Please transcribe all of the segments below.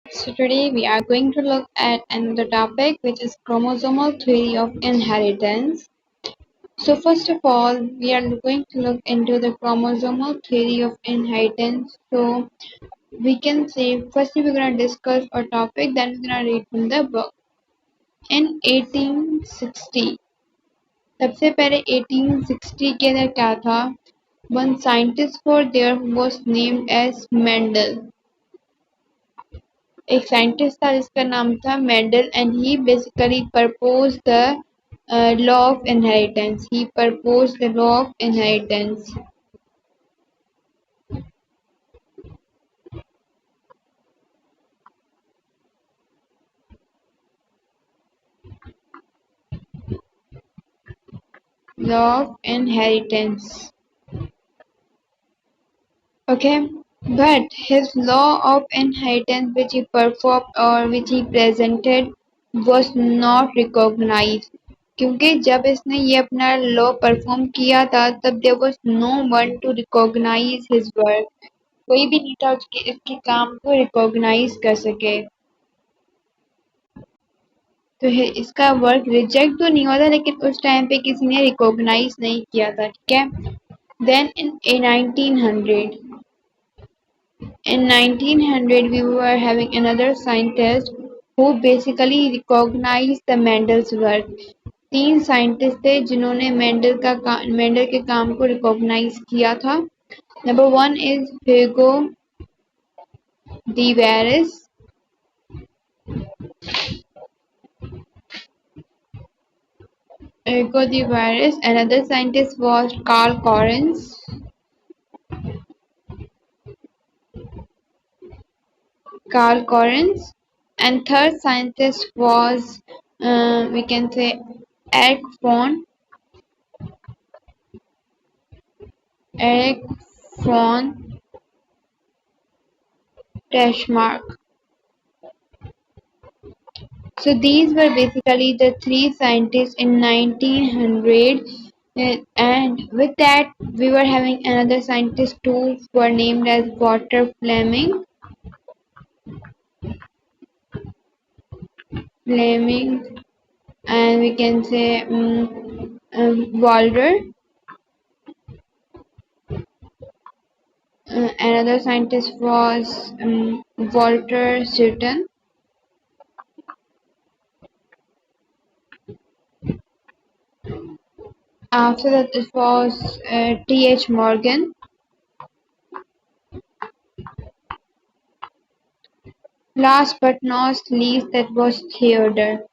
So today we are going to look at another topic which is chromosomal theory of inheritance. So first of all, we are going to look into the chromosomal theory of inheritance. So we can say firstly we're going to discuss a topic, then we're going to read from the book. In 1860, सबसे पहले 1860 के अंदर क्या था? One scientist for there who was named as Mendel. एक scientist था जिसका नाम था Mendel and he basically propose the law of inheritance he propose the law of inheritance law of inheritance okay, but his law of inheritance which he performed or which he presented was not recognized क्योंकि जब इसने ये अपना law perform किया था तब there was no one to recognize his work कोई भी नहीं था उसके इसके काम को रिकॉग्नाइज कर सके तो इसका वर्क रिजेक्ट तो नहीं हुआ था लेकिन उस टाइम पे किसी ने रिकॉग्नाइज नहीं किया था ठीक है then in 1900 in 1900 we were having another scientist who basically recognized the Mendel's work तीन साइंटिस्ट थे जिन्होंने मेंडल के काम को रिकॉग्नाइज किया था number one is Hugo de Vries another scientist was Carl Correns. And third scientist was we can say Eric von Teschmark. So these were basically the three scientists in 1900 and with that we were having another scientist too who were named as Walter Fleming and we can say Walter. Another scientist was Walter Sutton. After that, it was T.H. Morgan. Last but not least, that was Theodore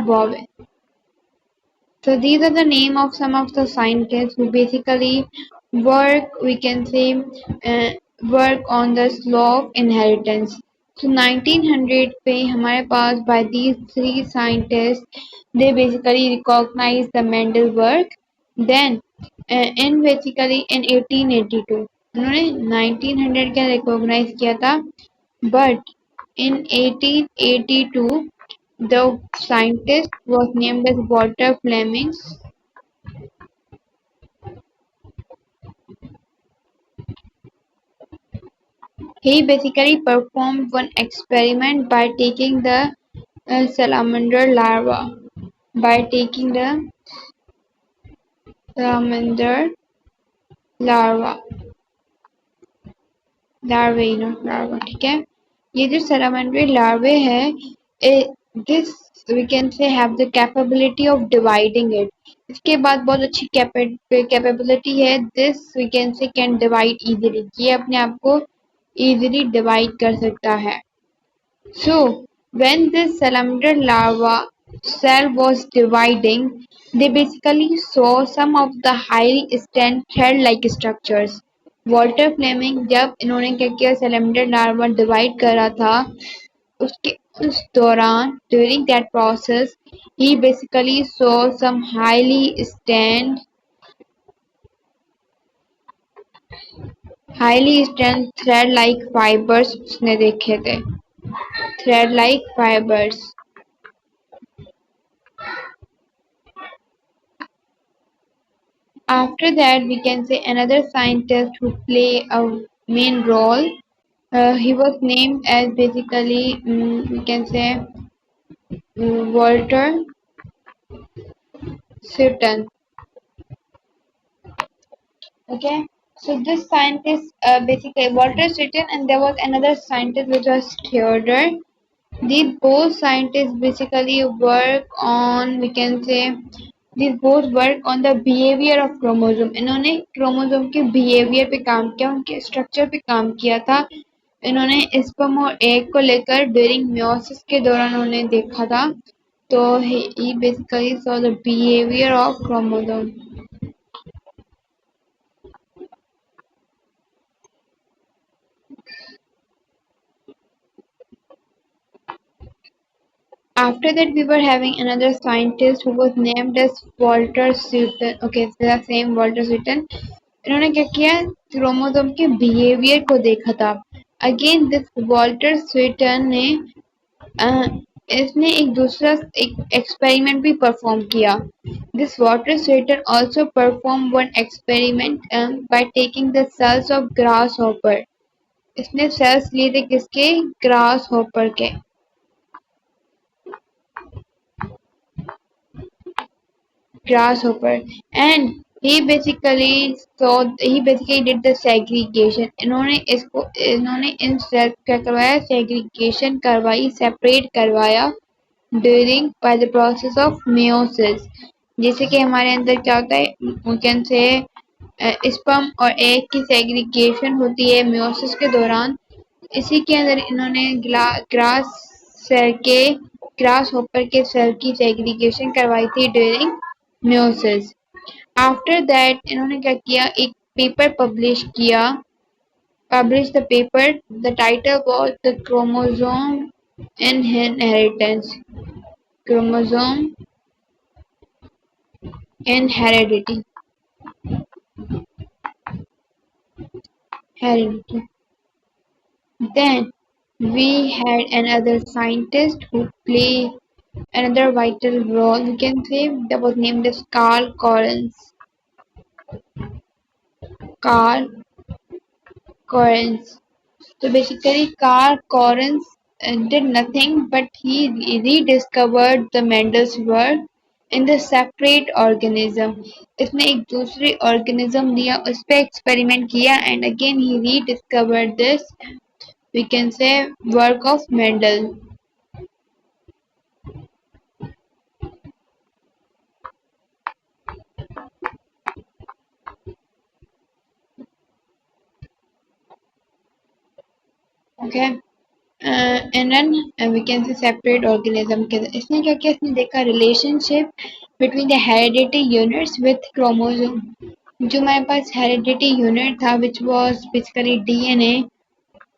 Bowen. So these are the name of some of the scientists who basically work, we can say, work on this law of inheritance. So 1900 पे हमारे पास by these three scientists, they basically recognize the Mendel work. Then in basically in 1882 उन्होंने 1900 का recognize किया था, but in 1882 the scientist was named as Walter Fleming. He basically performed one experiment by taking the salamander larva. By taking the salamander larva, larvae, not larva, ठीक है? ये जो salamander larvae है, this we can say have the capability of dividing it. इसके बाद बहुत अच्छी capability है. This we can say can divide easily. ये अपने आप को easily divide कर सकता है. So, when this salamander larva cell was dividing, they basically saw some of the highly strand thread-like structures. Walter Flemming जब इन्होंने क्या किया salamander larva divide कर रहा था उसके उस दौरान during that process he basically saw some highly strand thread-like fibers उसने देखे थे thread-like fibers. After that, we can say another scientist who play a main role. He was named as basically, we can say, Walter Sutton. Okay, so this scientist, basically Walter Sutton, and there was another scientist which was Theodore. These both scientists basically work on, we can say, these both work on the behavior of chromosome. इन्होंने chromosome के behavior पे काम किया, उनके structure पे काम किया था. इन्होंने स्पर्म और एग को लेकर ड्यूरिंग meiosis के दौरान उन्होंने देखा था. तो he basically saw the behavior of chromosome. After that, we were having another scientist who was named as Walter Sutton. Okay, it's the same Walter Sutton. इन्होंने क्या किया, क्रोमोसोम के बिहेवियर को देखा था. अगेन दिस वॉल्टर स्वीटन ने इसने एक दूसरा एक एक्सपेरिमेंट भी परफॉर्म किया. This Walter Sutton also perform one experiment by taking the cells of grasshopper. इसने सेल्स लिए थे किसके, ग्रास हॉपर के. grasshopper, and he basically did the segregation. इन्होंने इन सेल्स क्या करवाया, segregation करवाई, separate करवाया during by the process of meiosis. जैसे कि हमारे अंदर क्या होता है, we can say स्पर्म और एग की सेग्रीगेशन होती है meiosis के दौरान. इसी के अंदर इन्होंने ग्रास सेल के ग्रास होपर के सेल की सेग्रीगेशन करवाई थी ड्यूरिंग meiosis. आफ्टर दैट इन्होंने क्या किया, एक paper publish the paper. The title was the chromosome inheritance. Chromosome in heredity. Then we had another scientist who played another vital role, we can say, that was named as Carl Correns. Carl Correns. So basically, Carl Correns did nothing but he rediscovered the Mendel's work in the separate organism. इसने एक दूसरे organism लिया, उस पे experiment किया, and again he rediscovered this, we can say, work of Mendel. Okay. And then we can say separate organism के इसने क्या किया, इसने देखा relationship between the hereditary units with chromosome. जो हमारे पास hereditary unit था which was basically DNA,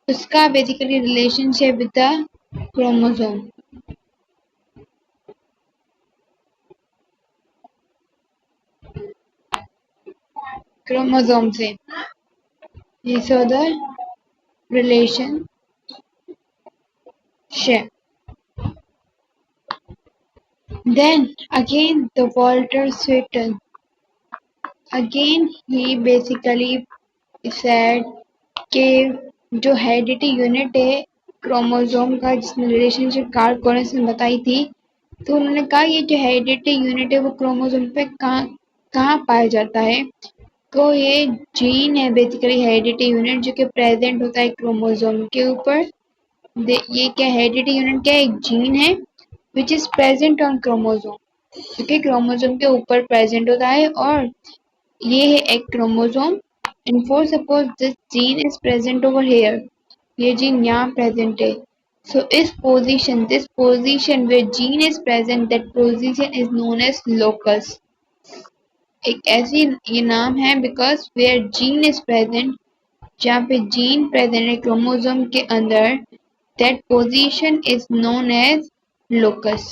उसका basically relationship with the chromosome. chromosome से he saw the relationship. Then again the Walter Sutton, again he basically said कि जो heredity unit है chromosome का, जिसमें रिलेशनशिप कार्ल कॉरेंस ने बताई थी, तो उन्होंने कहा ये जो हेरिडिटी यूनिट है वो क्रोमोसोम पे कहाँ कहाँ पाया जाता है. तो ये जीन है बेसिकली हेरिडिटी यूनिट, जो कि प्रेजेंट होता है क्रोमोसोम के ऊपर. ये क्या हेरिडिटी यूनिट, क्या एक जीन है which is present on chromosome, जो कि क्रोमोसोम के ऊपर प्रेजेंट होता है. और ये है एक chromosome. And for suppose this gene is present over here, ये जीन यहाँ present है. So this position where gene is present, that position is known as locus. एक ऐसी ये नाम है because where gene is present, जहाँ पे जीन प्रेजेंट है क्रोमोसोम के अंदर, that position is known as locus.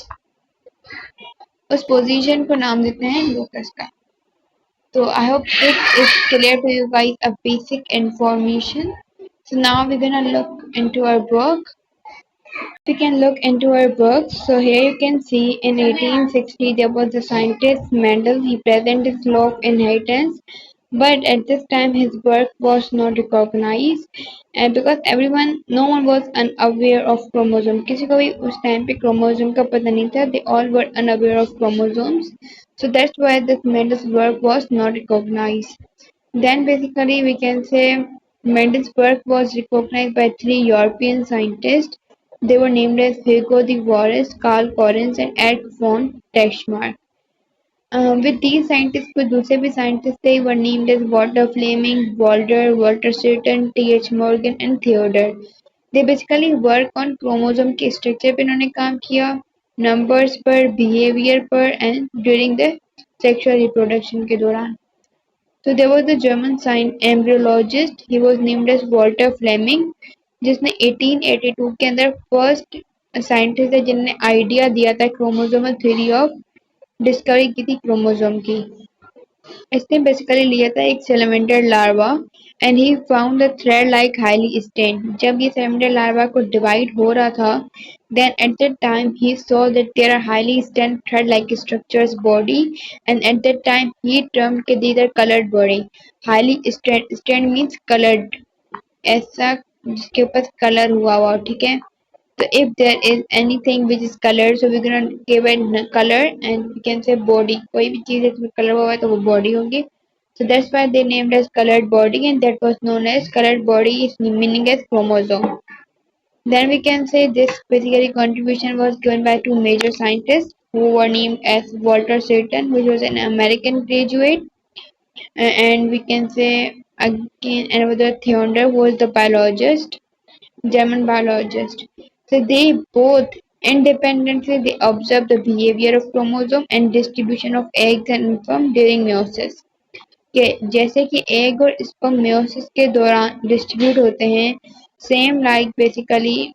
उस पोजीशन को नाम देते हैं लोकस का. So I hope this is clear to you guys, a basic information. So now we're gonna look into our book. We can look into our book. So here you can see in 1860 there was a scientist Mendel. He presented his law of inheritance. But at this time his work was not recognized, and because everyone, no one was unaware of chromosome, किसी को भी उस time पे chromosome का पता नहीं था, they all were unaware of chromosomes, so that's why this Mendel's work was not recognized. Then basically we can say Mendel's work was recognized by three European scientists. They were named as Hugo de Vries, Carl Correns and Ed von Teschmark. With these scientists, कुछ दूसरे भी scientists थे, were named as Walter Fleming, Walter Sutton, T.H. Morgan and Theodore. They basically work on chromosome के structure पे इन्होंने काम किया, numbers पर, behavior पर and during the sexual reproduction के दौरान. So there was a German embryologist, he was named as Walter Fleming, जिसने 1882 के अंदर फर्स्ट साइंटिस्ट है जिनने आइडिया दिया था क्रोमोसोमल थ्योरी ऑफ डिस्कवरी की थी क्रोमोसोम की. इसने बेसिकली लिया था एक salamander larva and he found the thread like highly stained. जब ये सेलेमेंडर लार्वा को डिवाइड हो रहा था, then at that time he saw that there are highly stained thread like structures body, and at that time he termed के these are colored body. Highly stained means colored, ऐसा जिसके ऊपर colour हुआ हुआ, ठीक है. So if there is anything which is colored, so we're gonna give it color and we can say body. कोई भी चीज इसमें color हुआ है तो वो body होगी. So that's why they named as colored body, and that was known as colored body is meaning as chromosome. Then we can say this basically contribution was given by two major scientists who were named as Walter Sutton, which was an American graduate, and we can say again another Theodor who was the biologist, German biologist. So they both independently they observe the behavior of chromosome and distribution of eggs and sperm during meiosis. कि जैसे कि egg और sperm meiosis के दौरान distribute होते हैं, same like basically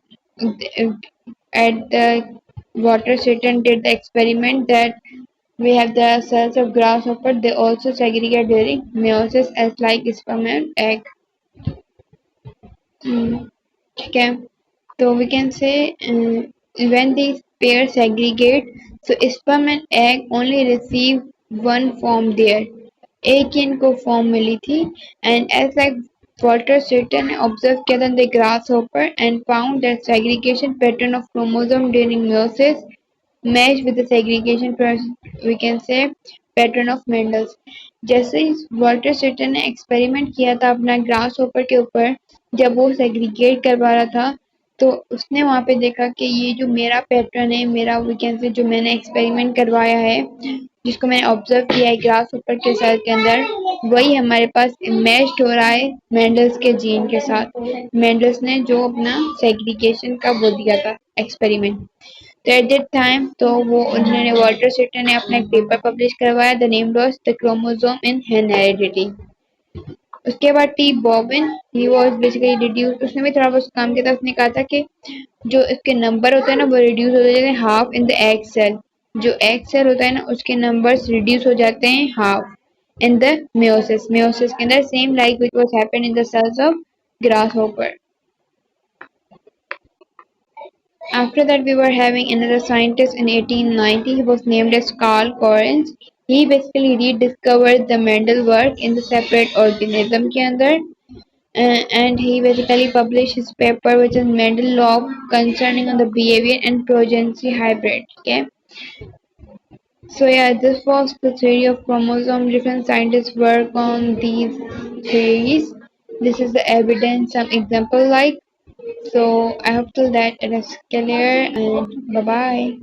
at the Water Sutton did the experiment that we have the cells of grasshopper, they also segregate during meiosis as like sperm and egg. ठीक है. So we can say when these pairs segregate, so sperm and egg only receive one form there. एक ही इनको form मिली थी, and as like Walter Sutton observed किया था the grasshopper and found that segregation pattern of chromosome during meiosis match with the segregation we can say pattern of Mendel's. जैसे ही Walter सिटन ने experiment किया था अपना ग्रास होपर के ऊपर, जब वो सेग्रीगेट करवा रहा था, तो उसने वहां पे देखा कि ये जो मेरा पैटर्न है, मेरा वी कैन से जो मैंने एक्सपेरिमेंट करवाया है, जिसको मैंने ऑब्जर्व किया है ग्रास होपर के सेल के अंदर, वही हमारे पास मैच्ड हो रहा है मेंडल्स के जीन के साथ. मेंडल्स ने जो अपना सेग्रीगेशन का वो दिया था एक्सपेरिमेंट. तो एट दैट टाइम तो वो उन्होंने वॉल्टर सिटर ने अपना एक पेपर पब्लिश करवाया, the name was the chromosome in heredity. उसके बाद T bobbin he was basically reduce, उसने भी थोड़ा बहुत काम किया था. उसने कहा था कि जो इसके नंबर होते हैं ना वो रिड्यूस हो जाते हैं half in the egg cell. जो एग सेल होता है ना उसके नंबर्स रिड्यूस हो जाते हैं हाफ इन द meiosis के अंदर, same like which was happened in the cells of grasshopper. After that, we were having another scientist in 1890. He was named as Carl Correns. He basically rediscovered the Mendel work in the separate organism के अंदर, and he basically published his paper which is Mendel law concerning on the behavior and progeny hybrid. Okay, so yeah, this was the theory of chromosome. Different scientists work on these theories. This is the evidence, some example like. So I hope till that it is clear, and bye bye.